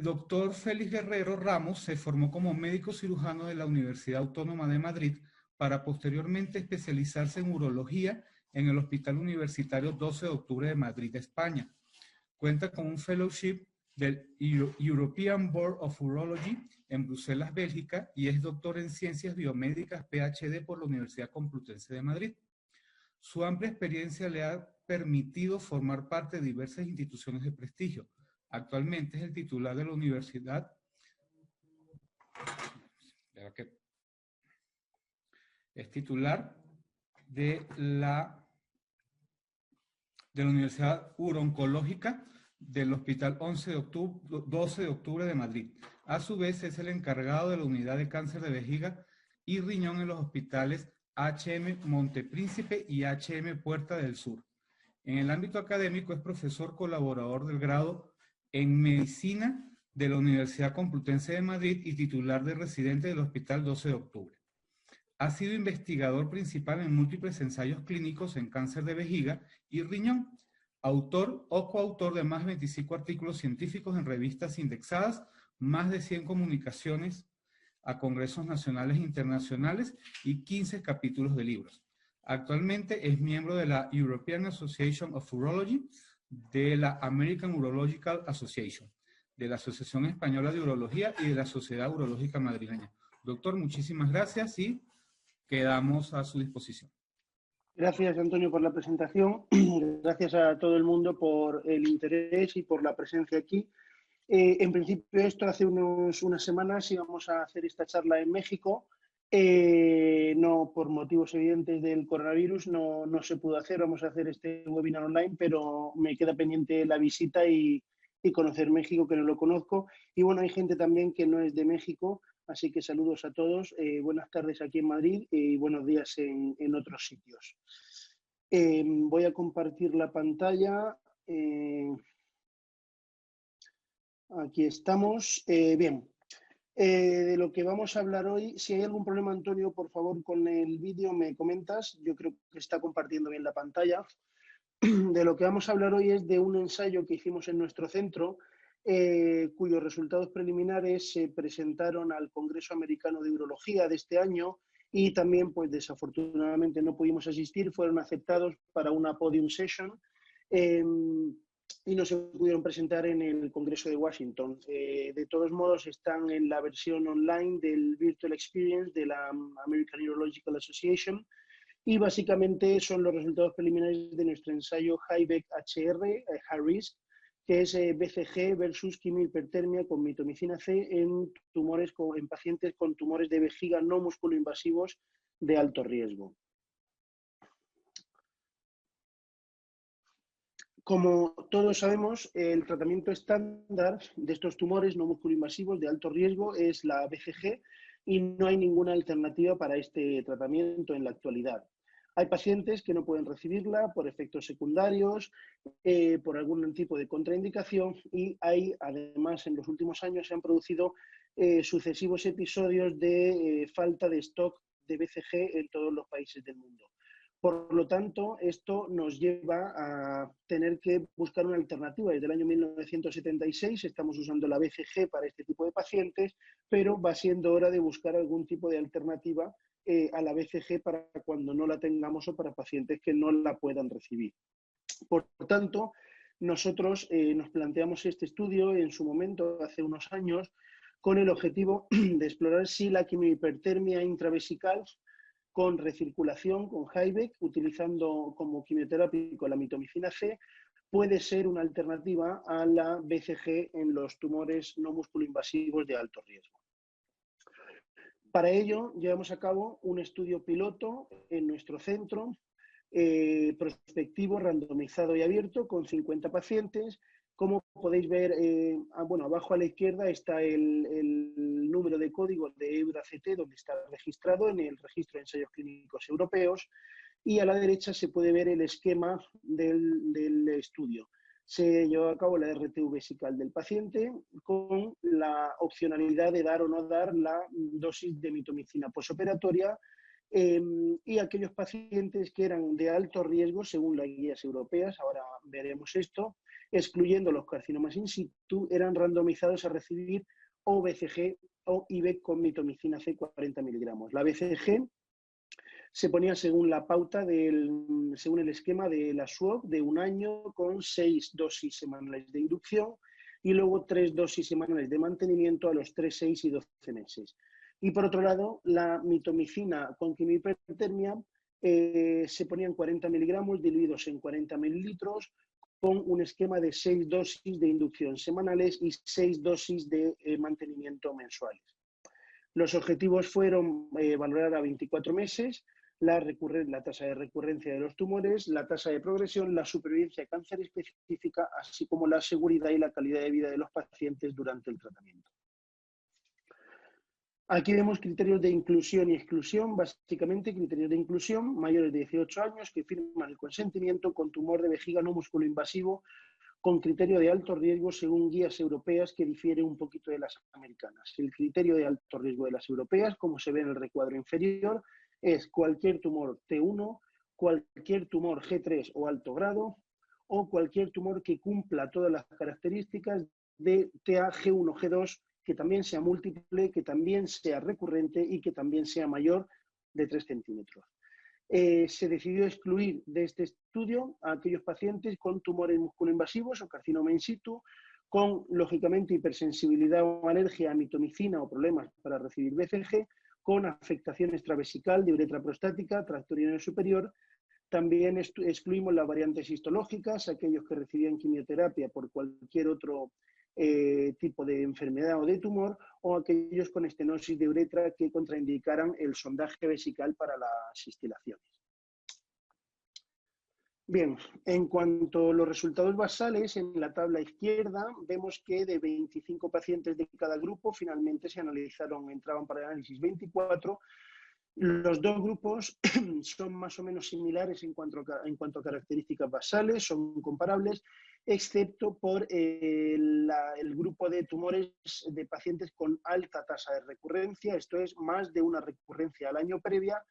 doctor Félix Guerrero Ramos se formó como médico cirujano de la Universidad Autónoma de Madrid para posteriormente especializarse en urología en el Hospital Universitario 12 de Octubre de Madrid, España. Cuenta con un fellowship del European Board of Urology en Bruselas, Bélgica, y es doctor en Ciencias Biomédicas PhD por la Universidad Complutense de Madrid. Su amplia experiencia le ha permitido formar parte de diversas instituciones de prestigio. Actualmente es el titular de la universidad. Es titular de la Universidad Uroncológica del Hospital 12 de Octubre de Madrid. A su vez, es el encargado de la unidad de cáncer de vejiga y riñón en los hospitales HM Montepríncipe y HM Puerta del Sur. En el ámbito académico es profesor colaborador del grado en Medicina de la Universidad Complutense de Madrid y titular de residente del Hospital 12 de Octubre. Ha sido investigador principal en múltiples ensayos clínicos en cáncer de vejiga y riñón, autor o coautor de más de 25 artículos científicos en revistas indexadas, más de 100 comunicaciones a congresos nacionales e internacionales y 15 capítulos de libros. Actualmente es miembro de la European Association of Urology, de la American Urological Association, de la Asociación Española de Urología y de la Sociedad Urológica Madrileña. Doctor, muchísimas gracias y quedamos a su disposición. Gracias, Antonio, por la presentación. Gracias a todo el mundo por el interés y por la presencia aquí. En principio, esto hace unas semanas íbamos a hacer esta charla en México. No, por motivos evidentes del coronavirus, no se pudo hacer. Vamos a hacer este webinar online, pero me queda pendiente la visita y conocer México, que no lo conozco. Y bueno, hay gente también que no es de México, así que saludos a todos. Buenas tardes aquí en Madrid y buenos días en otros sitios. Voy a compartir la pantalla. Aquí estamos. Bien. De lo que vamos a hablar hoy, si hay algún problema, Antonio, por favor, con el vídeo me comentas. Yo creo que está compartiendo bien la pantalla. De lo que vamos a hablar hoy es de un ensayo que hicimos en nuestro centro, cuyos resultados preliminares se presentaron al Congreso Americano de Urología de este año y también, pues desafortunadamente no pudimos asistir, fueron aceptados para una podium session y no se pudieron presentar en el Congreso de Washington. De todos modos, están en la versión online del Virtual Experience de la American Urological Association. Y básicamente son los resultados preliminares de nuestro ensayo HIVEC-HR, High Risk, que es BCG versus quimiohipertermia con mitomicina C en pacientes con tumores de vejiga no musculoinvasivos de alto riesgo. Como todos sabemos, el tratamiento estándar de estos tumores no musculoinvasivos de alto riesgo es la BCG y no hay ninguna alternativa para este tratamiento en la actualidad. Hay pacientes que no pueden recibirla por efectos secundarios, por algún tipo de contraindicación y hay, además, en los últimos años se han producido sucesivos episodios de falta de stock de BCG en todos los países del mundo. Por lo tanto, esto nos lleva a tener que buscar una alternativa. Desde el año 1976 estamos usando la BCG para este tipo de pacientes, pero va siendo hora de buscar algún tipo de alternativa a la BCG para cuando no la tengamos o para pacientes que no la puedan recibir. Por tanto, nosotros nos planteamos este estudio en su momento, hace unos años, con el objetivo de explorar si la quimiohipertermia intravesical con recirculación, con HIVEC, utilizando como quimioterápico la mitomicina C, puede ser una alternativa a la BCG en los tumores no musculoinvasivos de alto riesgo. Para ello, llevamos a cabo un estudio piloto en nuestro centro, prospectivo, randomizado y abierto, con 50 pacientes. Como podéis ver, abajo a la izquierda está el número de código de EURACT, donde está registrado en el Registro de Ensayos Clínicos Europeos, y a la derecha se puede ver el esquema del estudio. Se lleva a cabo la RTV vesical del paciente con la opcionalidad de dar o no dar la dosis de mitomicina posoperatoria y aquellos pacientes que eran de alto riesgo según las guías europeas, ahora veremos esto, excluyendo los carcinomas in situ, eran randomizados a recibir o BCG o IBEC con mitomicina C 40 miligramos. La BCG se ponía según la pauta, según el esquema de la SWOG de 1 año con 6 dosis semanales de inducción y luego 3 dosis semanales de mantenimiento a los 3, 6 y 12 meses. Y por otro lado, la mitomicina con quimiohipertermia se ponían 40 miligramos diluidos en 40 mililitros con un esquema de 6 dosis de inducción semanales y 6 dosis de mantenimiento mensuales. Los objetivos fueron valorar a 24 meses la tasa de recurrencia de los tumores, la tasa de progresión, la supervivencia de cáncer específica, así como la seguridad y la calidad de vida de los pacientes durante el tratamiento. Aquí vemos criterios de inclusión y exclusión, básicamente criterios de inclusión, mayores de 18 años que firman el consentimiento con tumor de vejiga no musculoinvasivo con criterio de alto riesgo según guías europeas que difieren un poquito de las americanas. El criterio de alto riesgo de las europeas, como se ve en el recuadro inferior, es cualquier tumor T1, cualquier tumor G3 o alto grado, o cualquier tumor que cumpla todas las características de TA, G1, G2, que también sea múltiple, que también sea recurrente y que también sea mayor de 3 centímetros. Se decidió excluir de este estudio a aquellos pacientes con tumores musculoinvasivos o carcinoma in situ, con, lógicamente, hipersensibilidad o alergia a mitomicina o problemas para recibir BCG, con afectación extravesical de uretra prostática, tracto urinario superior. También excluimos las variantes histológicas, aquellos que recibían quimioterapia por cualquier otro tipo de enfermedad o de tumor, o aquellos con estenosis de uretra que contraindicaran el sondaje vesical para las instilaciones. Bien, en cuanto a los resultados basales, en la tabla izquierda vemos que de 25 pacientes de cada grupo finalmente se analizaron, entraban para el análisis 24. Los dos grupos son más o menos similares en cuanto a características basales, son comparables, excepto por el grupo de tumores de pacientes con alta tasa de recurrencia, esto es, más de una recurrencia al año previa,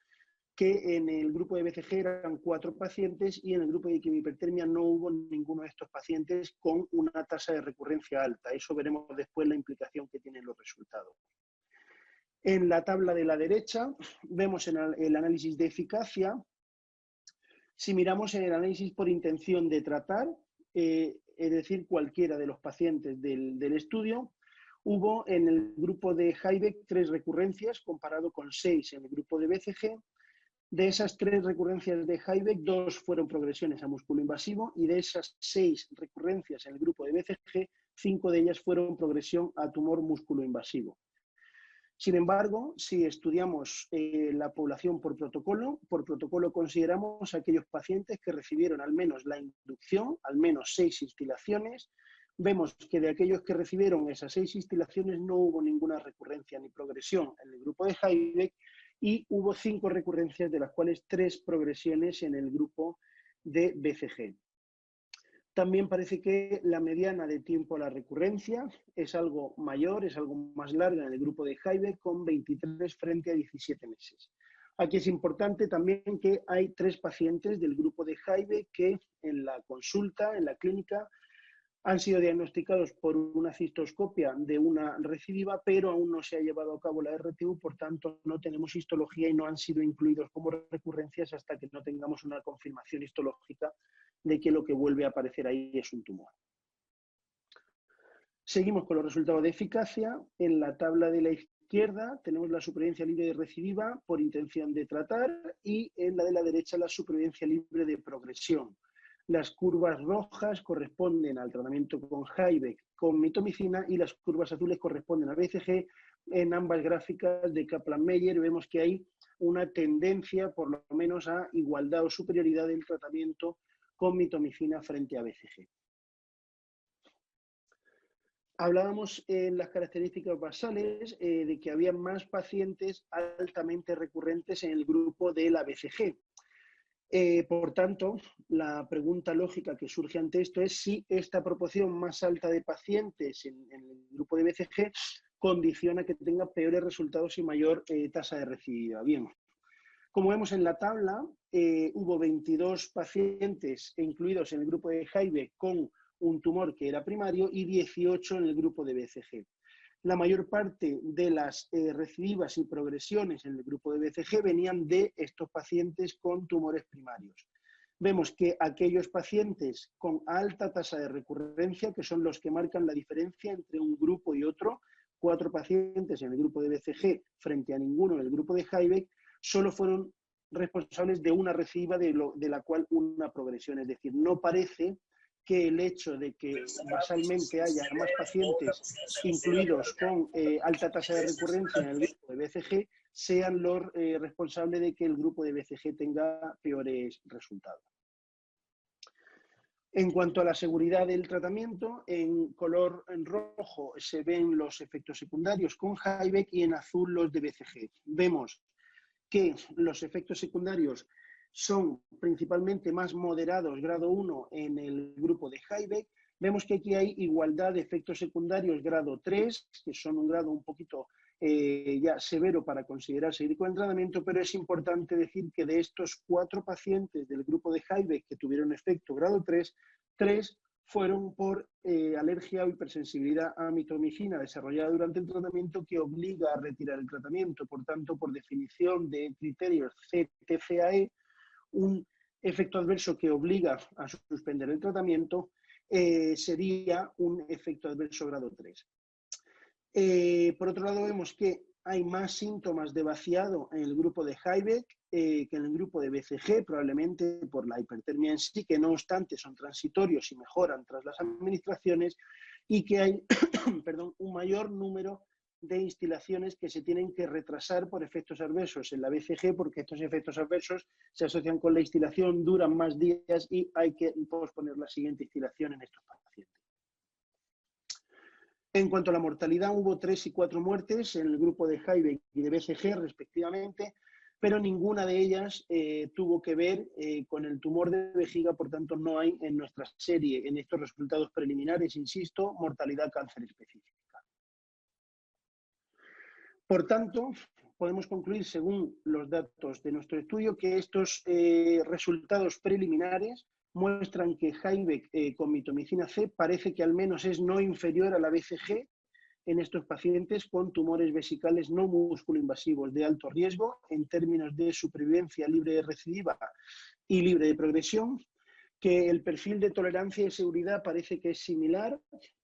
que en el grupo de BCG eran 4 pacientes y en el grupo de quimiohipertermia no hubo ninguno de estos pacientes con una tasa de recurrencia alta. Eso veremos después la implicación que tienen los resultados. En la tabla de la derecha vemos el análisis de eficacia. Si miramos en el análisis por intención de tratar, es decir, cualquiera de los pacientes del estudio, hubo en el grupo de HIVEC 3 recurrencias comparado con 6 en el grupo de BCG. De esas 3 recurrencias de HIVEC, 2 fueron progresiones a músculo invasivo y de esas 6 recurrencias en el grupo de BCG, 5 de ellas fueron progresión a tumor músculo invasivo. Sin embargo, si estudiamos la población por protocolo consideramos aquellos pacientes que recibieron al menos la inducción, al menos 6 instilaciones. Vemos que de aquellos que recibieron esas 6 instilaciones no hubo ninguna recurrencia ni progresión en el grupo de HIVEC y hubo 5 recurrencias, de las cuales 3 progresiones en el grupo de BCG. También parece que la mediana de tiempo a la recurrencia es algo mayor, es algo más larga en el grupo de HIVEC, con 23 frente a 17 meses. Aquí es importante también que hay 3 pacientes del grupo de HIVEC que en la consulta, en la clínica, han sido diagnosticados por una cistoscopia de una recidiva, pero aún no se ha llevado a cabo la RTU, por tanto no tenemos histología y no han sido incluidos como recurrencias hasta que no tengamos una confirmación histológica de que lo que vuelve a aparecer ahí es un tumor. Seguimos con los resultados de eficacia. En la tabla de la izquierda tenemos la supervivencia libre de recidiva por intención de tratar y en la de la derecha la supervivencia libre de progresión. Las curvas rojas corresponden al tratamiento con HIVEC con mitomicina y las curvas azules corresponden a BCG. En ambas gráficas de Kaplan-Meier vemos que hay una tendencia, por lo menos, a igualdad o superioridad del tratamiento con mitomicina frente a BCG. Hablábamos en las características basales de que había más pacientes altamente recurrentes en el grupo de la BCG. Por tanto, la pregunta lógica que surge ante esto es si esta proporción más alta de pacientes en el grupo de BCG condiciona que tenga peores resultados y mayor tasa de recidiva. Bien, como vemos en la tabla, hubo 22 pacientes incluidos en el grupo de HIVEC con un tumor que era primario y 18 en el grupo de BCG. La mayor parte de las recidivas y progresiones en el grupo de BCG venían de estos pacientes con tumores primarios. Vemos que aquellos pacientes con alta tasa de recurrencia, que son los que marcan la diferencia entre un grupo y otro, 4 pacientes en el grupo de BCG frente a ninguno en el grupo de Heibeck, solo fueron responsables de una recidiva de la cual una progresión. Es decir, no parece que el hecho de que basalmente haya más pacientes incluidos con alta tasa de recurrencia en el grupo de BCG sean los responsables de que el grupo de BCG tenga peores resultados. En cuanto a la seguridad del tratamiento, en color en rojo se ven los efectos secundarios con Heibeck y en azul los de BCG. Vemos que los efectos secundarios son principalmente más moderados, grado 1, en el grupo de Heibeck. Vemos que aquí hay igualdad de efectos secundarios grado 3, que son un grado un poquito ya severo para considerar seguir con el tratamiento, pero es importante decir que de estos 4 pacientes del grupo de Heibeck que tuvieron efecto grado 3, 3 fueron por alergia o hipersensibilidad a mitomicina desarrollada durante el tratamiento que obliga a retirar el tratamiento. Por tanto, por definición de criterios CTCAE, un efecto adverso que obliga a suspender el tratamiento sería un efecto adverso grado 3. Por otro lado, vemos que hay más síntomas de vaciado en el grupo de Heibeck que en el grupo de BCG, probablemente por la hipertermia en sí, que no obstante son transitorios y mejoran tras las administraciones, y que hay perdón, un mayor número de instilaciones que se tienen que retrasar por efectos adversos en la BCG, porque estos efectos adversos se asocian con la instilación, duran más días y hay que posponer la siguiente instilación en estos pacientes. En cuanto a la mortalidad, hubo 3 y 4 muertes en el grupo de Heibeck y de BCG, respectivamente, pero ninguna de ellas tuvo que ver con el tumor de vejiga, por tanto no hay en nuestra serie, en estos resultados preliminares, insisto, mortalidad cáncer específica. Por tanto, podemos concluir, según los datos de nuestro estudio, que estos resultados preliminares muestran que Heibeck con mitomicina C parece que al menos es no inferior a la BCG en estos pacientes con tumores vesicales no musculoinvasivos de alto riesgo en términos de supervivencia libre de recidiva y libre de progresión, que el perfil de tolerancia y seguridad parece que es similar,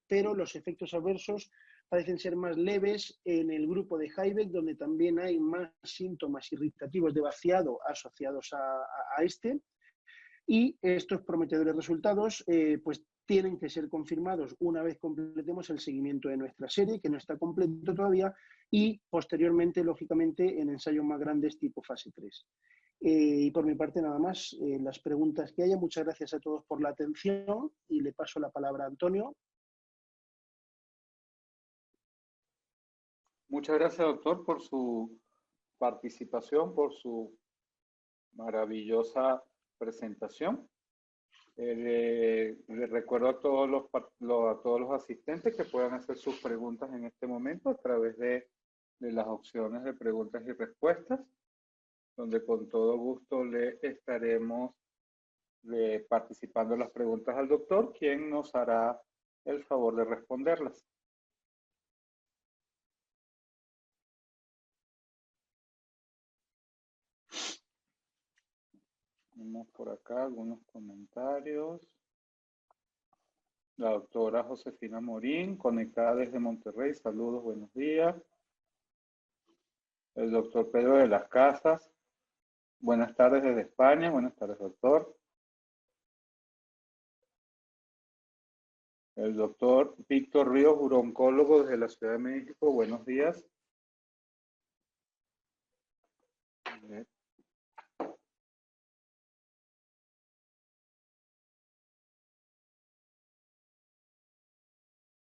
pero los efectos adversos parecen ser más leves en el grupo de Heibeck, donde también hay más síntomas irritativos de vaciado asociados a este. Y estos prometedores resultados pues tienen que ser confirmados una vez completemos el seguimiento de nuestra serie, que no está completo todavía, y posteriormente, lógicamente, en ensayos más grandes tipo fase 3. Y por mi parte nada más, las preguntas que haya. Muchas gracias a todos por la atención y le paso la palabra a Antonio. Muchas gracias, doctor, por su participación, por su maravillosa presentación. Le recuerdo a todos los asistentes que puedan hacer sus preguntas en este momento a través de las opciones de preguntas y respuestas, donde con todo gusto le estaremos participando en las preguntas al doctor, quien nos hará el favor de responderlas. Tenemos por acá algunos comentarios. La doctora Josefina Morín, conectada desde Monterrey. Saludos, buenos días. El doctor Pedro de las Casas. Buenas tardes desde España. Buenas tardes, doctor. El doctor Víctor Ríos, urooncólogo desde la Ciudad de México. Buenos días.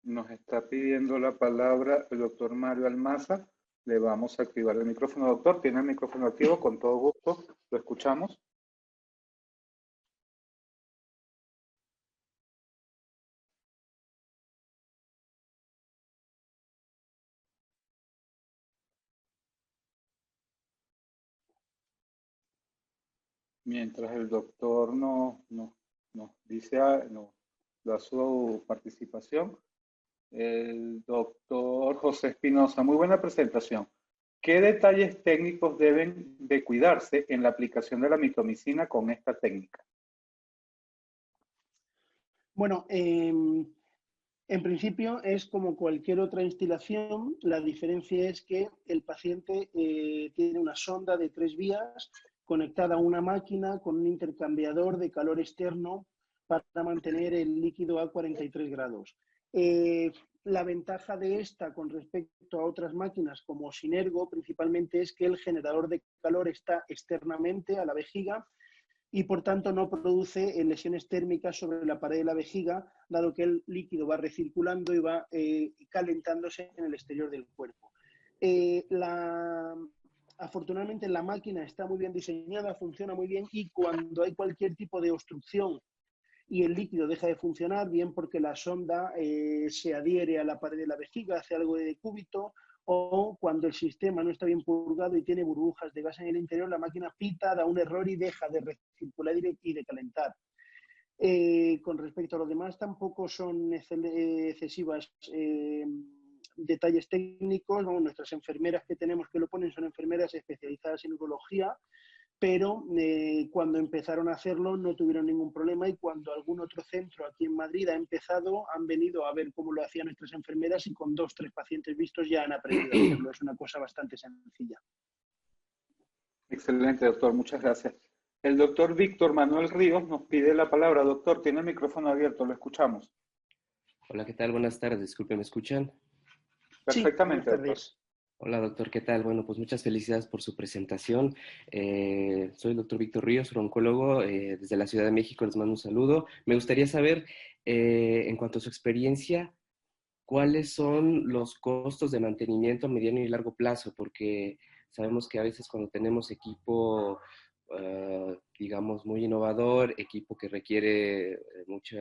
Nos está pidiendo la palabra el doctor Mario Almaza. Le vamos a activar el micrófono. Doctor, tiene el micrófono activo, con todo gusto. Lo escuchamos. Mientras el doctor nos dice, su participación. El doctor José Espinosa, muy buena presentación. ¿Qué detalles técnicos deben de cuidarse en la aplicación de la mitomicina con esta técnica? Bueno, en principio es como cualquier otra instilación, la diferencia es que el paciente tiene una sonda de 3 vías conectada a una máquina con un intercambiador de calor externo para mantener el líquido a 43 grados. La ventaja de esta con respecto a otras máquinas como Sinergo principalmente es que el generador de calor está externamente a la vejiga y por tanto no produce lesiones térmicas sobre la pared de la vejiga, dado que el líquido va recirculando y va calentándose en el exterior del cuerpo. Afortunadamente la máquina está muy bien diseñada, funciona muy bien y cuando hay cualquier tipo de obstrucción y el líquido deja de funcionar, bien porque la sonda se adhiere a la pared de la vejiga, hace algo de decúbito, o cuando el sistema no está bien purgado y tiene burbujas de gas en el interior, la máquina pita, da un error y deja de recircular y de calentar. Con respecto a lo demás, tampoco son excesivas detalles técnicos. Bueno, nuestras enfermeras que tenemos que lo ponen son enfermeras especializadas en urología, pero cuando empezaron a hacerlo no tuvieron ningún problema y cuando algún otro centro aquí en Madrid ha empezado, han venido a ver cómo lo hacían nuestras enfermeras y con 2 o 3 pacientes vistos ya han aprendido a hacerlo. Es una cosa bastante sencilla. Excelente, doctor. Muchas gracias. El doctor Víctor Manuel Ríos nos pide la palabra. Doctor, tiene el micrófono abierto. Lo escuchamos. Hola, ¿qué tal? Buenas tardes. Disculpe, ¿me escuchan? Perfectamente, sí, doctor. Hola, doctor, ¿qué tal? Bueno, pues muchas felicidades por su presentación. Soy el doctor Víctor Ríos, oncólogo desde la Ciudad de México. Les mando un saludo. Me gustaría saber, en cuanto a su experiencia, ¿cuáles son los costos de mantenimiento a mediano y largo plazo? Porque sabemos que a veces cuando tenemos equipo, digamos, muy innovador, equipo que requiere mucho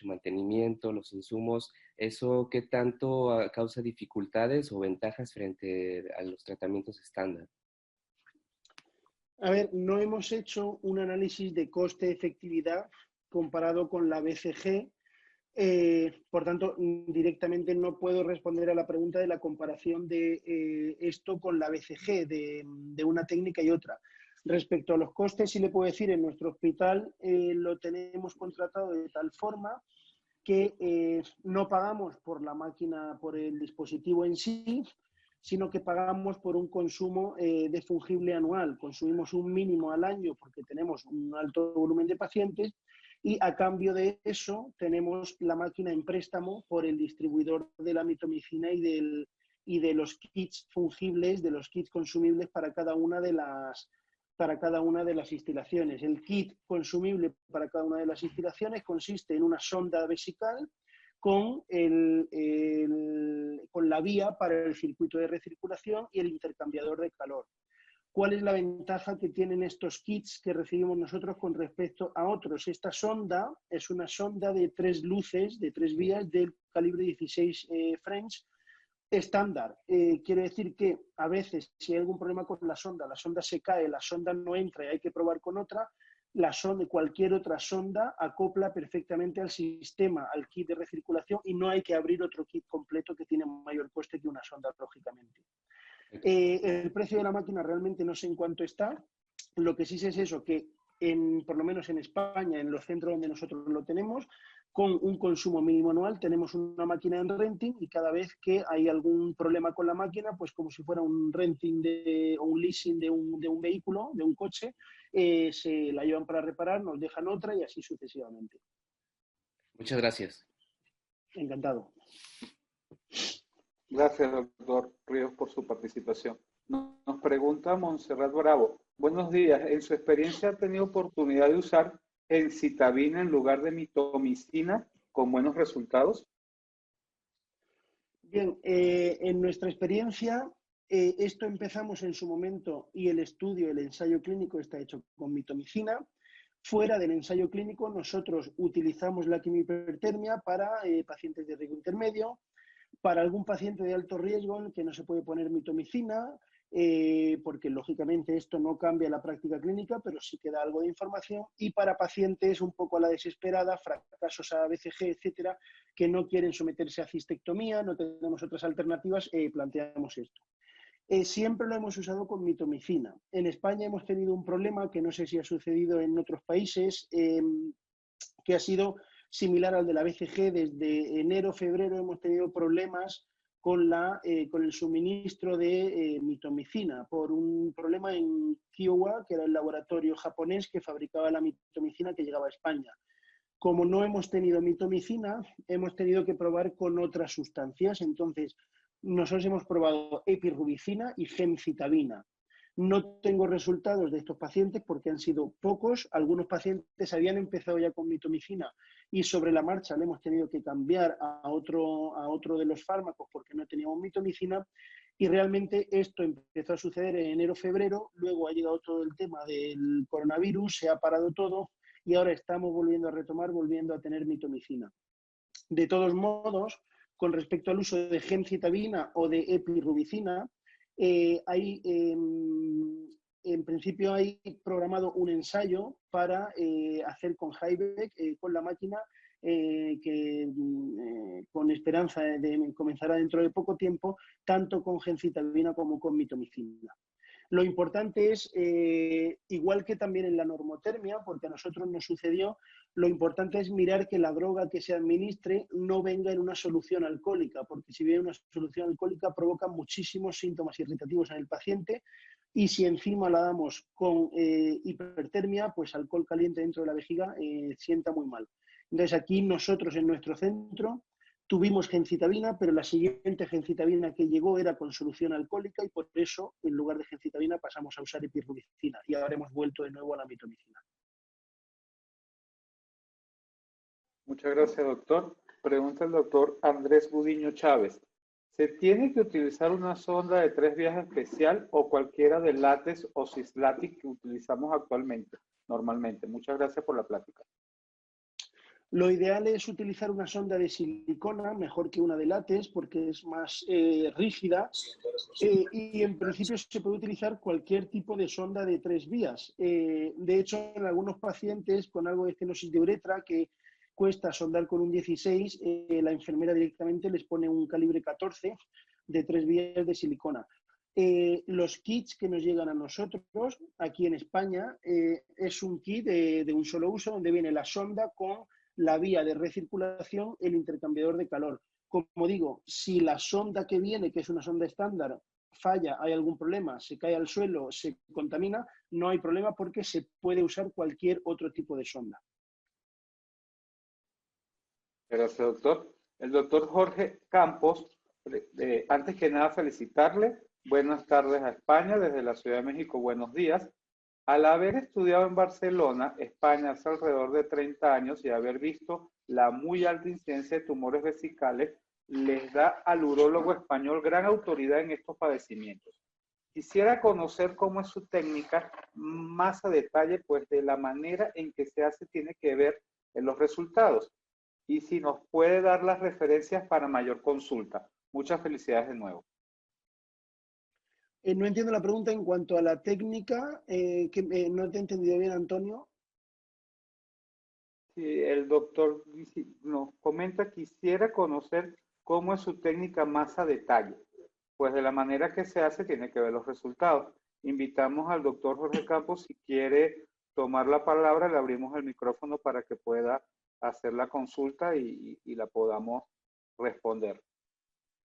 mantenimiento, los insumos, ¿eso qué tanto causa dificultades o ventajas frente a los tratamientos estándar? A ver, no hemos hecho un análisis de coste-efectividad comparado con la BCG. Por tanto, directamente no puedo responder a la pregunta de la comparación de esto con la BCG, de una técnica y otra. Respecto a los costes, sí le puedo decir, en nuestro hospital lo tenemos contratado de tal forma que no pagamos por la máquina, por el dispositivo en sí, sino que pagamos por un consumo de fungible anual. Consumimos un mínimo al año porque tenemos un alto volumen de pacientes y a cambio de eso tenemos la máquina en préstamo por el distribuidor de la mitomicina y de los kits fungibles, de los kits consumibles para cada una de las instalaciones. El kit consumible para cada una de las instalaciones consiste en una sonda vesical con la vía para el circuito de recirculación y el intercambiador de calor. ¿Cuál es la ventaja que tienen estos kits que recibimos nosotros con respecto a otros? Esta sonda es una sonda de 3 luces, de 3 vías, del calibre 16 French, estándar. Quiere decir que a veces si hay algún problema con la sonda se cae, la sonda no entra y hay que probar con otra, cualquier otra sonda acopla perfectamente al sistema, al kit de recirculación y no hay que abrir otro kit completo que tiene mayor coste que una sonda, lógicamente. El precio de la máquina realmente no sé en cuánto está. Lo que sí sé es eso, que por lo menos en España, en los centros donde nosotros lo tenemos, con un consumo mínimo anual, tenemos una máquina en renting y cada vez que hay algún problema con la máquina, pues como si fuera un renting o un leasing de un vehículo, de un coche, se la llevan para reparar, nos dejan otra y así sucesivamente. Muchas gracias. Encantado. Gracias, doctor Ríos, por su participación. Nos pregunta Montserrat Bravo. Buenos días. ¿En su experiencia ha tenido oportunidad de usar encitabina en lugar de mitomicina con buenos resultados? Bien, en nuestra experiencia, esto empezamos en su momento y el ensayo clínico está hecho con mitomicina. Fuera del ensayo clínico, nosotros utilizamos la quimiohipertermia para pacientes de riesgo intermedio, para algún paciente de alto riesgo en el que no se puede poner mitomicina porque lógicamente esto no cambia la práctica clínica, pero sí que da algo de información, y para pacientes un poco a la desesperada, fracasos a BCG, etcétera, que no quieren someterse a cistectomía, no tenemos otras alternativas, planteamos esto. Siempre lo hemos usado con mitomicina. En España hemos tenido un problema que no sé si ha sucedido en otros países, que ha sido similar al de la BCG. Desde enero, febrero hemos tenido problemas con el suministro de mitomicina por un problema en Kiowa, que era el laboratorio japonés que fabricaba la mitomicina que llegaba a España. Como no hemos tenido mitomicina, hemos tenido que probar con otras sustancias. Entonces, nosotros hemos probado epirubicina y gemcitabina. No tengo resultados de estos pacientes porque han sido pocos. Algunos pacientes habían empezado ya con mitomicina y sobre la marcha le hemos tenido que cambiar a otro de los fármacos porque no teníamos mitomicina. Y realmente esto empezó a suceder en enero, febrero. Luego ha llegado todo el tema del coronavirus, se ha parado todo y ahora estamos volviendo a retomar, volviendo a tener mitomicina. De todos modos, con respecto al uso de gemcitabina o de epirubicina, en principio hay programado un ensayo para hacer con Heibeck, con la máquina, con esperanza de comenzar dentro de poco tiempo, tanto con gemcitabina como con mitomicina. Lo importante es, igual que también en la normotermia, porque a nosotros nos sucedió, lo importante es mirar que la droga que se administre no venga en una solución alcohólica, porque si viene una solución alcohólica provoca muchísimos síntomas irritativos en el paciente, y si encima la damos con hipertermia, pues alcohol caliente dentro de la vejiga sienta muy mal. Entonces aquí nosotros en nuestro centro tuvimos gemcitabina, pero la siguiente gemcitabina que llegó era con solución alcohólica y por eso, en lugar de gemcitabina, pasamos a usar epirubicina y ahora hemos vuelto de nuevo a la mitomicina. Muchas gracias, doctor. Pregunta el doctor Andrés Gudiño Chávez. ¿Se tiene que utilizar una sonda de 3 vías especial o cualquiera de látex o cislátex que utilizamos actualmente, normalmente? Muchas gracias por la plática. Lo ideal es utilizar una sonda de silicona, mejor que una de látex, porque es más rígida, y en principio se puede utilizar cualquier tipo de sonda de 3 vías. De hecho, en algunos pacientes con algo de estenosis de uretra que cuesta sondar con un 16, la enfermera directamente les pone un calibre 14 de 3 vías de silicona. Los kits que nos llegan a nosotros aquí en España es un kit de un solo uso donde viene la sonda con la vía de recirculación, el intercambiador de calor. Como digo, si la sonda que viene, que es una sonda estándar, falla, hay algún problema, se cae al suelo, se contamina, no hay problema porque se puede usar cualquier otro tipo de sonda. Gracias, doctor. El doctor Jorge Campos, antes que nada felicitarle. Buenas tardes a España, desde la Ciudad de México, buenos días. Al haber estudiado en Barcelona, España, hace alrededor de 30 años y haber visto la muy alta incidencia de tumores vesicales, les da al urólogo español gran autoridad en estos padecimientos. Quisiera conocer cómo es su técnica más a detalle, pues de la manera en que se hace tiene que ver en los resultados. Y si nos puede dar las referencias para mayor consulta. Muchas felicidades de nuevo. No entiendo la pregunta en cuanto a la técnica, no te he entendido bien, Antonio. Sí, el doctor nos comenta, quisiera conocer cómo es su técnica más a detalle. Pues de la manera que se hace tiene que ver los resultados. Invitamos al doctor Jorge Campos, si quiere tomar la palabra, le abrimos el micrófono para que pueda hacer la consulta y la podamos responder.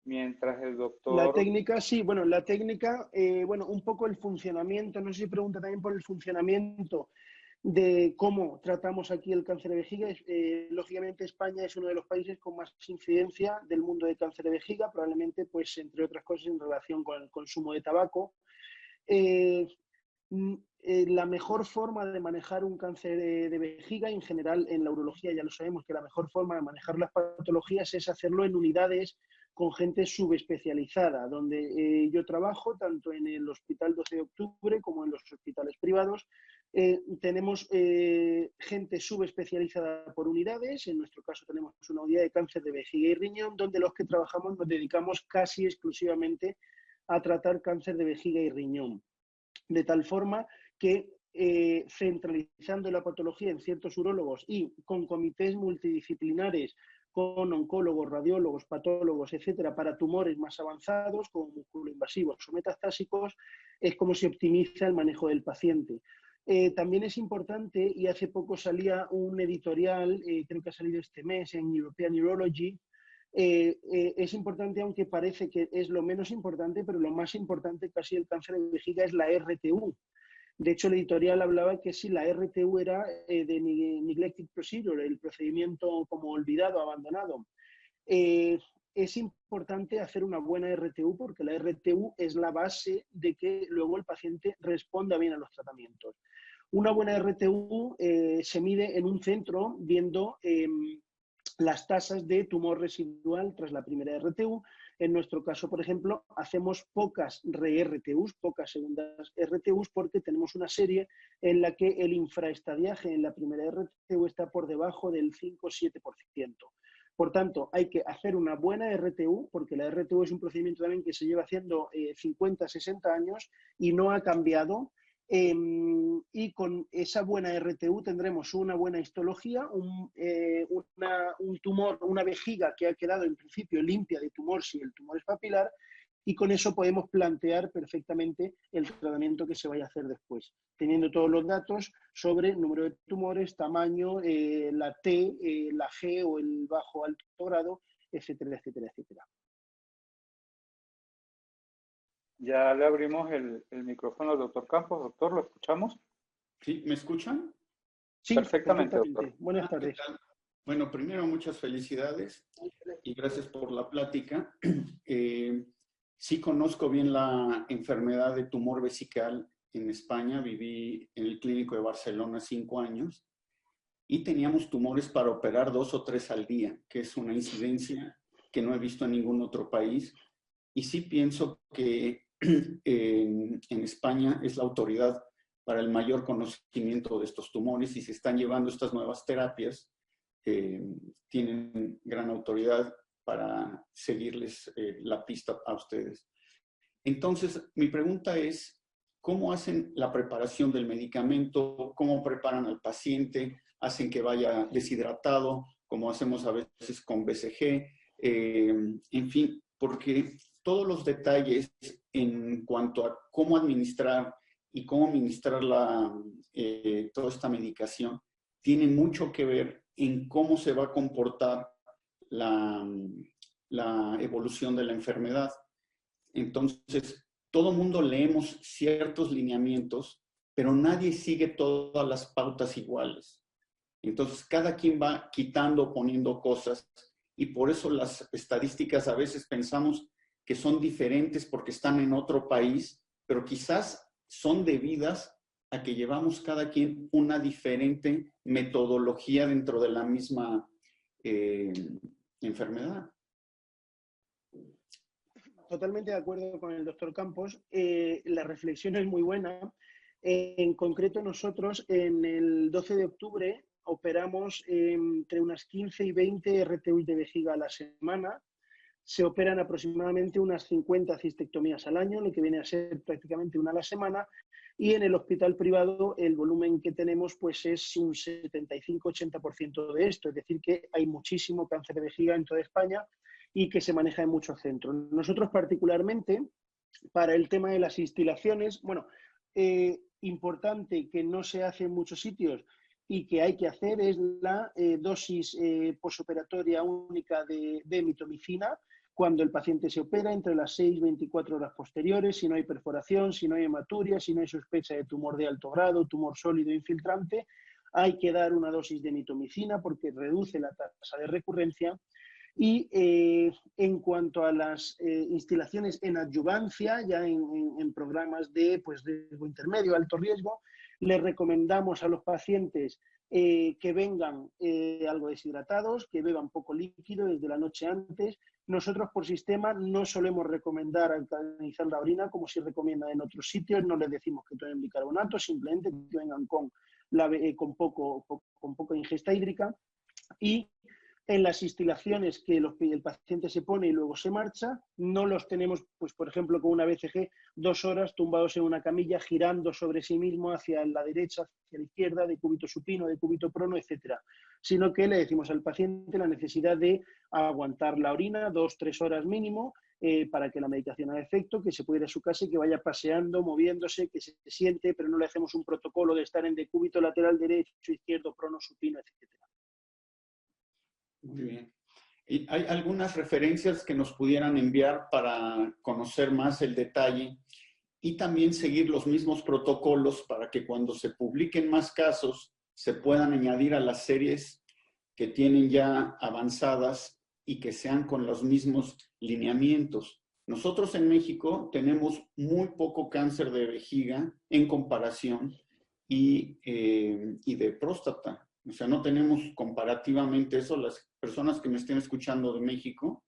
Mientras el doctor... La técnica, sí, bueno, la técnica, un poco el funcionamiento, no sé si pregunta también por el funcionamiento de cómo tratamos aquí el cáncer de vejiga. Lógicamente España es uno de los países con más incidencia del mundo de cáncer de vejiga, probablemente, pues, entre otras cosas, en relación con el consumo de tabaco. La mejor forma de manejar un cáncer de vejiga, en general en la urología ya lo sabemos que la mejor forma de manejar las patologías es hacerlo en unidades con gente subespecializada, donde yo trabajo tanto en el Hospital 12 de Octubre como en los hospitales privados. Tenemos gente subespecializada por unidades. En nuestro caso tenemos una unidad de cáncer de vejiga y riñón, donde los que trabajamos nos dedicamos casi exclusivamente a tratar cáncer de vejiga y riñón. De tal forma que centralizando la patología en ciertos urólogos y con comités multidisciplinares, con oncólogos, radiólogos, patólogos, etcétera, para tumores más avanzados, como musculoinvasivos o metastásicos, es como se optimiza el manejo del paciente. También es importante, y hace poco salía un editorial, creo que ha salido este mes en European Urology, es importante, aunque parece que es lo menos importante, pero lo más importante casi del cáncer de vejiga es la RTU. De hecho, el editorial hablaba que si la RTU era de neglected procedure, el procedimiento como olvidado, abandonado. Es importante hacer una buena RTU porque la RTU es la base de que luego el paciente responda bien a los tratamientos. Una buena RTU se mide en un centro viendo las tasas de tumor residual tras la primera RTU. En nuestro caso, por ejemplo, hacemos pocas re-RTUs, pocas segundas RTUs, porque tenemos una serie en la que el infraestadiaje en la primera RTU está por debajo del 5-7%. Por tanto, hay que hacer una buena RTU, porque la RTU es un procedimiento también que se lleva haciendo 50-60 años y no ha cambiado. Y con esa buena RTU tendremos una buena histología, un tumor, una vejiga que ha quedado en principio limpia de tumor si el tumor es papilar, y con eso podemos plantear perfectamente el tratamiento que se vaya a hacer después, teniendo todos los datos sobre número de tumores, tamaño, la T, la G o el bajo alto grado, etcétera, etcétera, etcétera. Ya le abrimos el micrófono al doctor Campos. Doctor, ¿lo escuchamos? ¿Sí? ¿Me escuchan? Sí, perfectamente, doctor. Buenas tardes. ¿Qué tal? Bueno, primero, muchas felicidades y gracias por la plática. Sí conozco bien la enfermedad de tumor vesical en España. Viví en el Clínico de Barcelona 5 años y teníamos tumores para operar 2 o 3 al día, que es una incidencia que no he visto en ningún otro país. Y sí pienso que en España es la autoridad para el mayor conocimiento de estos tumores y se están llevando estas nuevas terapias. Tienen gran autoridad para seguirles la pista a ustedes. Entonces, mi pregunta es, ¿cómo hacen la preparación del medicamento? ¿Cómo preparan al paciente? ¿Hacen que vaya deshidratado, como hacemos a veces con BCG? En fin, porque todos los detalles en cuanto a cómo administrar y cómo administrar toda esta medicación tienen mucho que ver en cómo se va a comportar la evolución de la enfermedad. Entonces, todo mundo leemos ciertos lineamientos, pero nadie sigue todas las pautas iguales. Entonces, cada quien va quitando, poniendo cosas, y por eso las estadísticas a veces pensamos que son diferentes porque están en otro país, pero quizás son debidas a que llevamos cada quien una diferente metodología dentro de la misma enfermedad. Totalmente de acuerdo con el doctor Campos. La reflexión es muy buena. En concreto, nosotros en el 12 de octubre operamos entre unas 15 y 20 RTUs de vejiga a la semana. Se operan aproximadamente unas 50 cistectomías al año, lo que viene a ser prácticamente una a la semana. Y en el hospital privado el volumen que tenemos pues es un 75-80% de esto. Es decir, que hay muchísimo cáncer de vejiga en toda España y que se maneja en muchos centros. Nosotros particularmente, para el tema de las instilaciones, bueno, importante que no se hace en muchos sitios y que hay que hacer es la dosis posoperatoria única de mitomicina cuando el paciente se opera entre las 6 y 24 horas posteriores, si no hay perforación, si no hay hematuria, si no hay sospecha de tumor de alto grado, tumor sólido infiltrante, hay que dar una dosis de mitomicina porque reduce la tasa de recurrencia. Y en cuanto a las instilaciones en adyuvancia, ya en programas de riesgo intermedio, alto riesgo, les recomendamos a los pacientes que vengan algo deshidratados, que beban poco líquido desde la noche antes. Nosotros por sistema no solemos recomendar alcalinizar la orina como se recomienda en otros sitios, no les decimos que tomen bicarbonato, simplemente que vengan con poca ingesta hídrica. Y En las instilaciones que el paciente se pone y luego se marcha, no los tenemos, pues por ejemplo, con una BCG, 2 horas tumbados en una camilla, girando sobre sí mismo hacia la derecha, hacia la izquierda, de cúbito supino, de cúbito prono, etcétera. Sino que le decimos al paciente la necesidad de aguantar la orina 2-3 horas mínimo, para que la medicación haga efecto, que se pueda ir a su casa y que vaya paseando, moviéndose, que se siente, pero no le hacemos un protocolo de estar en decúbito lateral derecho, izquierdo, prono, supino, etcétera. Muy bien. ¿Y hay algunas referencias que nos pudieran enviar para conocer más el detalle y también seguir los mismos protocolos para que cuando se publiquen más casos se puedan añadir a las series que tienen ya avanzadas y que sean con los mismos lineamientos? Nosotros en México tenemos muy poco cáncer de vejiga en comparación y de próstata. O sea, no tenemos comparativamente eso. Las personas que me estén escuchando de México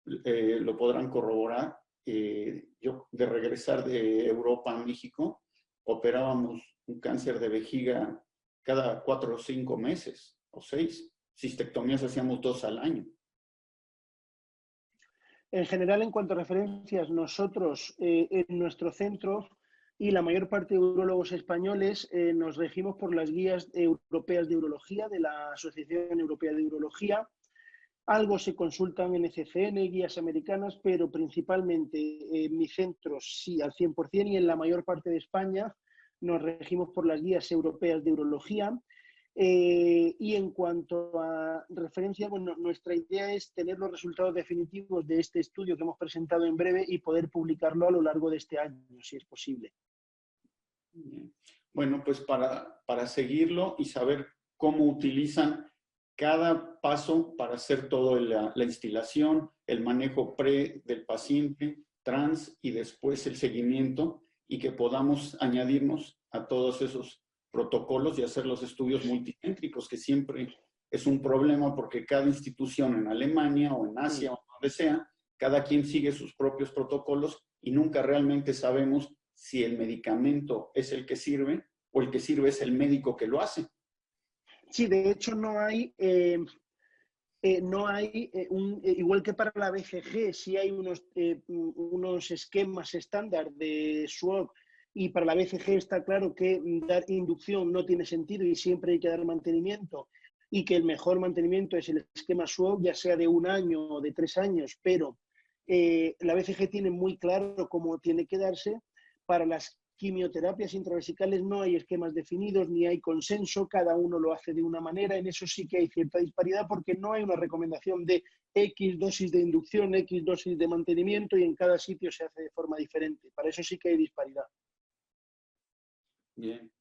lo podrán corroborar. Yo, de regresar de Europa a México, operábamos un cáncer de vejiga cada 4 o 5 meses, o 6. Cistectomías hacíamos 2 al año. En general, en cuanto a referencias, nosotros en nuestro centro y la mayor parte de urólogos españoles nos regimos por las guías europeas de urología de la Asociación Europea de Urología. Algo se consultan en NCCN, guías americanas, pero principalmente en mi centro sí al 100%, y en la mayor parte de España nos regimos por las guías europeas de urología. Y en cuanto a referencia, bueno, nuestra idea es tener los resultados definitivos de este estudio que hemos presentado en breve y poder publicarlo a lo largo de este año, si es posible. Bueno, pues para seguirlo y saber cómo utilizan cada paso para hacer toda la instilación, el manejo pre del paciente, trans y después el seguimiento, y que podamos añadirnos a todos esos protocolos y hacer los estudios multicéntricos, que siempre es un problema porque cada institución en Alemania o en Asia o donde sea, cada quien sigue sus propios protocolos y nunca realmente sabemos si el medicamento es el que sirve o el que sirve es el médico que lo hace. Sí, de hecho no hay igual que para la BCG, sí hay unos esquemas estándar de SWOG, y para la BCG está claro que dar inducción no tiene sentido y siempre hay que dar mantenimiento, y que el mejor mantenimiento es el esquema SWOG, ya sea de 1 año o de 3 años, pero la BCG tiene muy claro cómo tiene que darse. Para las quimioterapias intravesicales no hay esquemas definidos ni hay consenso, cada uno lo hace de una manera. En eso sí que hay cierta disparidad porque no hay una recomendación de X dosis de inducción, X dosis de mantenimiento, y en cada sitio se hace de forma diferente. Para eso sí que hay disparidad. Bien.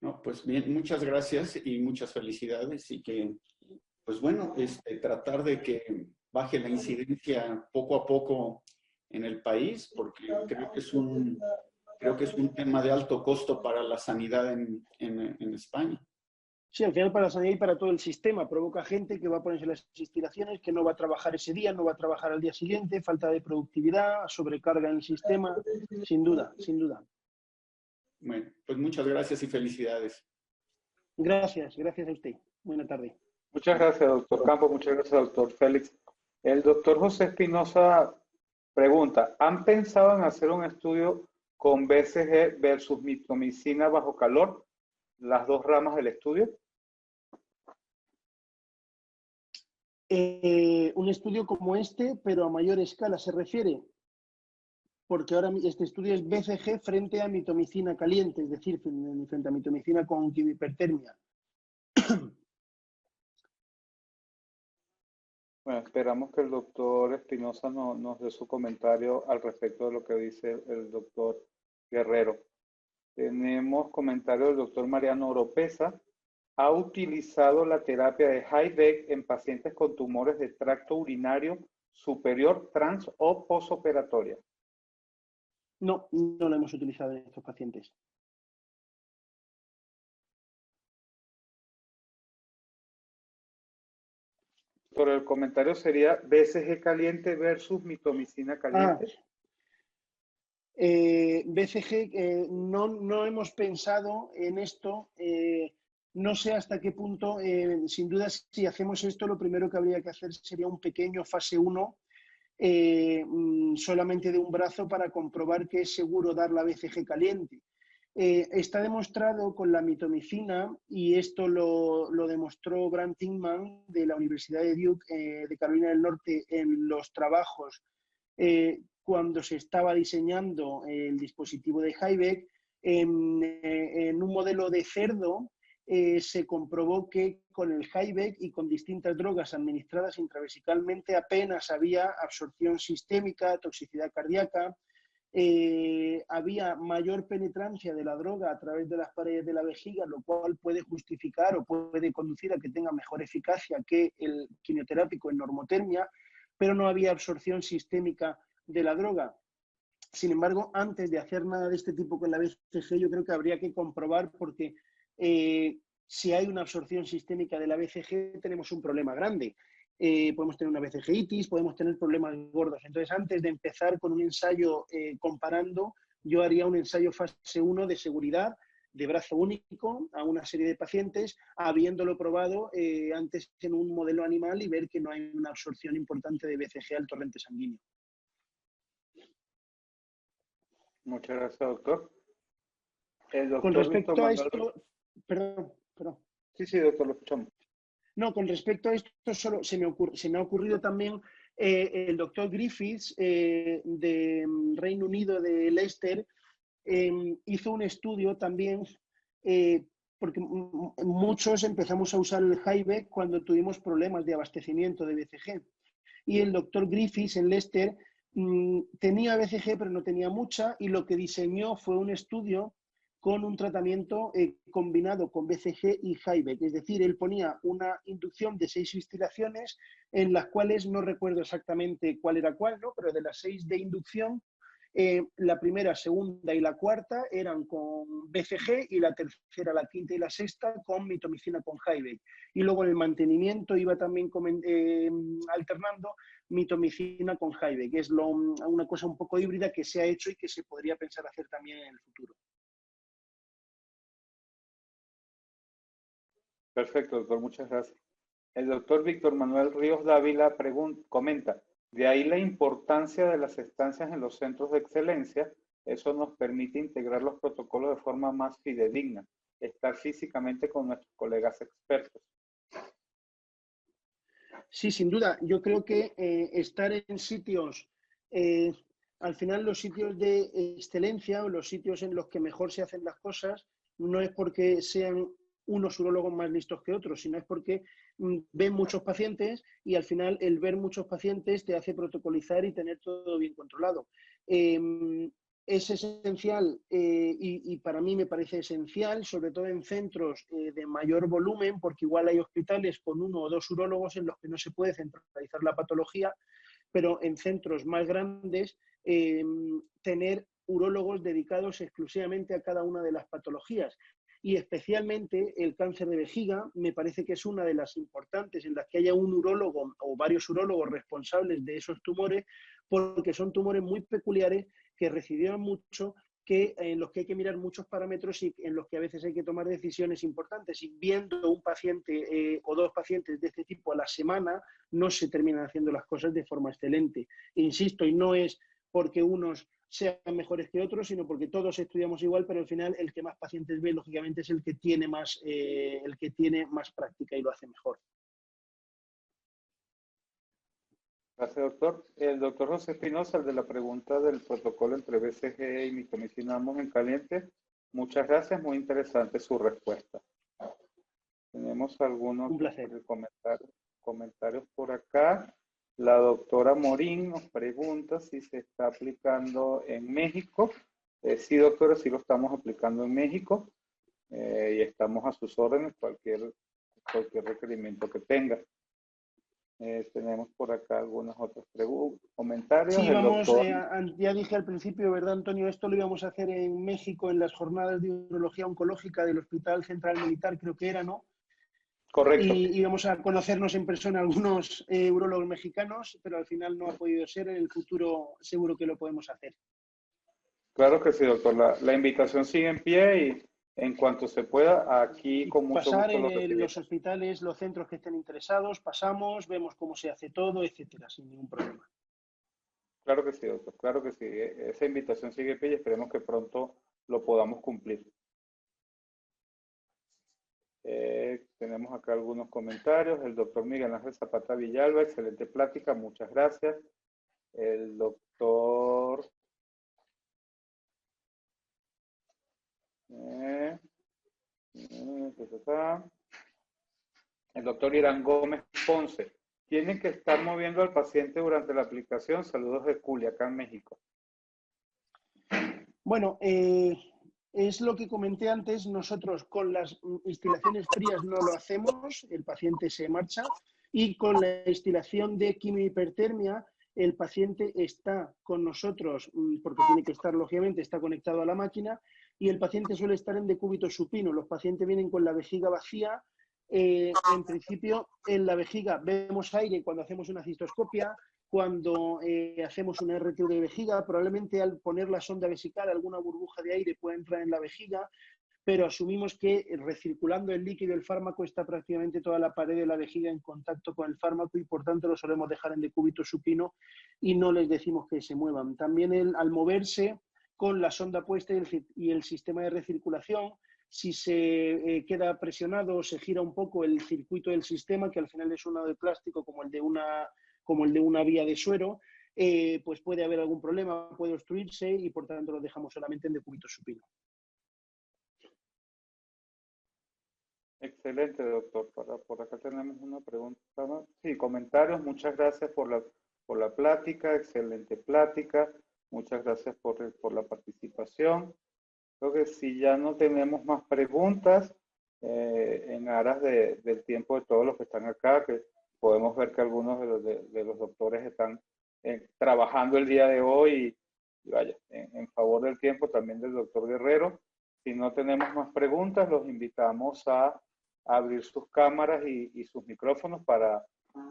No, pues bien, muchas gracias y muchas felicidades, y que, pues bueno, tratar de que baje la incidencia poco a poco en el país, porque creo que es un tema de alto costo para la sanidad en España. Sí, al final para la sanidad y para todo el sistema. Provoca gente que va a ponerse las instilaciones, que no va a trabajar ese día, no va a trabajar al día siguiente, falta de productividad, sobrecarga en el sistema, sin duda, sin duda. Bueno, pues muchas gracias y felicidades. Gracias, gracias a usted. Buena tarde. Muchas gracias, doctor Campos. Muchas gracias, doctor Félix. El doctor José Espinosa pregunta, ¿han pensado en hacer un estudio con BCG versus mitomicina bajo calor? Las dos ramas del estudio. Un estudio como este, pero a mayor escala, ¿se refiere? Porque ahora este estudio es BCG frente a mitomicina caliente, es decir, frente a mitomicina con quimiohipertermia. Bueno, esperamos que el doctor Espinosa nos dé su comentario al respecto de lo que dice el doctor Guerrero. Tenemos comentario del doctor Mariano Oropesa. ¿Ha utilizado la terapia de HIDEC en pacientes con tumores de tracto urinario superior, trans o posoperatoria? No, no lo hemos utilizado en estos pacientes. Pero el comentario sería BCG caliente versus mitomicina caliente. BCG, no hemos pensado en esto. no sé hasta qué punto, sin duda, si hacemos esto, lo primero que habría que hacer sería un pequeño fase 1 solamente de un brazo para comprobar que es seguro dar la BCG caliente. Está demostrado con la mitomicina, y esto lo demostró Grant Ingman de la Universidad de Duke de Carolina del Norte en los trabajos cuando se estaba diseñando el dispositivo de Hybeck, en un modelo de cerdo se comprobó que con el Hybeck y con distintas drogas administradas intravesicalmente apenas había absorción sistémica, toxicidad cardíaca, había mayor penetrancia de la droga a través de las paredes de la vejiga, lo cual puede justificar o puede conducir a que tenga mejor eficacia que el quimioterápico en normotermia, pero no había absorción sistémica de la droga. Sin embargo, antes de hacer nada de este tipo con la BCG, yo creo que habría que comprobar, porque si hay una absorción sistémica de la BCG, tenemos un problema grande. Podemos tener una BCGitis, podemos tener problemas gordos. Entonces, antes de empezar con un ensayo comparando, yo haría un ensayo fase 1 de seguridad, de brazo único, a una serie de pacientes, habiéndolo probado antes en un modelo animal y ver que no hay una absorción importante de BCG al torrente sanguíneo. Muchas gracias, doctor. El doctor Con respecto Víctor a Manuel... esto, perdón. Sí, doctor, lo escuchamos. No, con respecto a esto solo se me ha ocurrido también el doctor Griffiths de Reino Unido, de Leicester, hizo un estudio también, porque muchos empezamos a usar el Hybeck cuando tuvimos problemas de abastecimiento de BCG. Y el doctor Griffiths en Leicester tenía BCG, pero no tenía mucha, y lo que diseñó fue un estudio con un tratamiento combinado con BCG y Hybeck. Es decir, él ponía una inducción de 6 instilaciones, en las cuales no recuerdo exactamente cuál era cuál, ¿no? Pero de las 6 de inducción, la primera, segunda y la cuarta eran con BCG, y la tercera, la quinta y la sexta con mitomicina con Hybeck. Y luego en el mantenimiento iba también alternando mitomicina con Hybeck. Es una cosa un poco híbrida que se ha hecho y que se podría pensar hacer también en el futuro. Perfecto, doctor, muchas gracias. El doctor Víctor Manuel Ríos Dávila comenta, de ahí la importancia de las estancias en los centros de excelencia. Eso nos permite integrar los protocolos de forma más fidedigna, estar físicamente con nuestros colegas expertos. Sí, sin duda. Yo creo que estar en sitios, al final los sitios de excelencia o los sitios en los que mejor se hacen las cosas, no es porque sean unos urólogos más listos que otros, sino es porque ven muchos pacientes, y al final el ver muchos pacientes te hace protocolizar y tener todo bien controlado. Es esencial y para mí me parece esencial, sobre todo en centros de mayor volumen, porque igual hay hospitales con 1 o 2 urólogos en los que no se puede centralizar la patología, pero en centros más grandes tener urólogos dedicados exclusivamente a cada una de las patologías. Y especialmente el cáncer de vejiga me parece que es una de las importantes, en las que haya un urólogo o varios urólogos responsables de esos tumores, porque son tumores muy peculiares que recibieron mucho, en los que hay que mirar muchos parámetros y en los que a veces hay que tomar decisiones importantes. Y viendo un paciente o 2 pacientes de este tipo a la semana, no se terminan haciendo las cosas de forma excelente. Insisto, y no es porque unos sean mejores que otros, sino porque todos estudiamos igual, pero al final el que más pacientes ve, lógicamente, es el que tiene más práctica y lo hace mejor. Gracias, doctor. El doctor José Espinosa, el de la pregunta del protocolo entre BCG y mitomicina ambos en caliente. Muchas gracias, muy interesante su respuesta. Tenemos algunos comentarios por acá. La doctora Morín nos pregunta si se está aplicando en México. Sí, doctora, sí lo estamos aplicando en México y estamos a sus órdenes, cualquier requerimiento que tenga. Tenemos por acá algunos otros comentarios. Sí, ya dije al principio, ¿verdad, Antonio? Esto lo íbamos a hacer en México en las jornadas de urología oncológica del Hospital Central Militar, creo que era, ¿no? Correcto. Y íbamos a conocernos en persona algunos urólogos mexicanos, pero al final no ha podido ser. En el futuro seguro que lo podemos hacer. Claro que sí, doctor. La invitación sigue en pie en cuanto se pueda, aquí con mucho Pasar gusto lo en recibimos. los hospitales, los centros que estén interesados, pasamos, vemos cómo se hace todo, etcétera, sin ningún problema. Claro que sí, doctor, claro que sí. Esa invitación sigue pie y esperemos que pronto lo podamos cumplir. Tenemos acá algunos comentarios. El doctor Miguel Ángel Zapata Villalba, excelente plática, muchas gracias. El doctor el doctor Irán Gómez Ponce. Tienen que estar moviendo al paciente durante la aplicación. Saludos de Culiacán, México. Bueno, es lo que comenté antes, nosotros con las instilaciones frías no lo hacemos, el paciente se marcha, y con la instilación de quimiohipertermia, el paciente está con nosotros, porque tiene que estar, lógicamente, está conectado a la máquina, y el paciente suele estar en decúbito supino. Los pacientes vienen con la vejiga vacía. En principio, en la vejiga vemos aire cuando hacemos una cistoscopia, cuando hacemos una RTU de vejiga, probablemente al poner la sonda vesical alguna burbuja de aire puede entrar en la vejiga, pero asumimos que recirculando el líquido, el fármaco, está prácticamente toda la pared de la vejiga en contacto con el fármaco y por tanto lo solemos dejar en decúbito supino y no les decimos que se muevan. También al moverse con la sonda puesta y el sistema de recirculación, si se queda presionado o se gira un poco el circuito del sistema, que al final es uno de plástico como el de una vía de suero, pues puede haber algún problema, puede obstruirse y por tanto lo dejamos solamente en decúbito supino. Excelente, doctor. Por acá tenemos una pregunta más. Sí, comentarios. Muchas gracias por la plática. Excelente plática. Muchas gracias por la participación. Creo que si ya no tenemos más preguntas, en aras del tiempo de todos los que están acá, que podemos ver que algunos de los doctores están trabajando el día de hoy y vaya, en favor del tiempo también del doctor Guerrero. Si no tenemos más preguntas, los invitamos a abrir sus cámaras y sus micrófonos para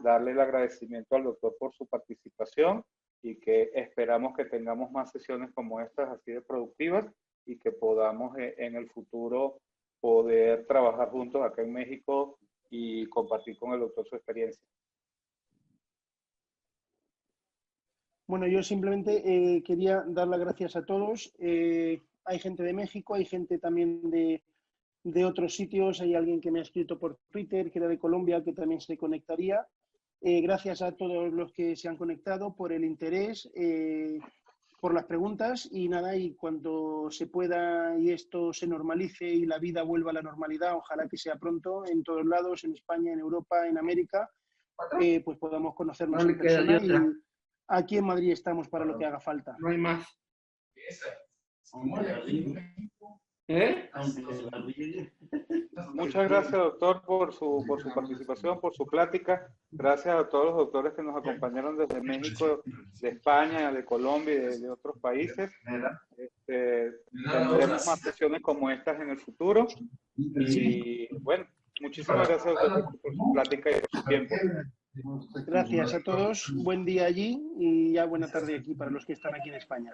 darle el agradecimiento al doctor por su participación y que esperamos que tengamos más sesiones como estas así de productivas y que podamos en el futuro poder trabajar juntos acá en México y compartir con el doctor su experiencia. Bueno, yo simplemente quería dar las gracias a todos. Hay gente de México, hay gente también de otros sitios, hay alguien que me ha escrito por Twitter, que era de Colombia, que también se conectaría. Gracias a todos los que se han conectado por el interés, por las preguntas y nada, y cuando se pueda y esto se normalice y la vida vuelva a la normalidad, ojalá que sea pronto, en todos lados, en España, en Europa, en América, pues podamos conocernos en persona y aquí en Madrid estamos para lo que haga falta. No hay más. Muchas gracias, doctor, por su participación, por su plática. Gracias a todos los doctores que nos acompañaron desde México, de España, de Colombia y de otros países. Tendremos más sesiones como estas en el futuro. Y bueno, muchísimas gracias, doctor, por su plática y por su tiempo. Gracias a todos, buen día allí y ya buena tarde aquí para los que están aquí en España.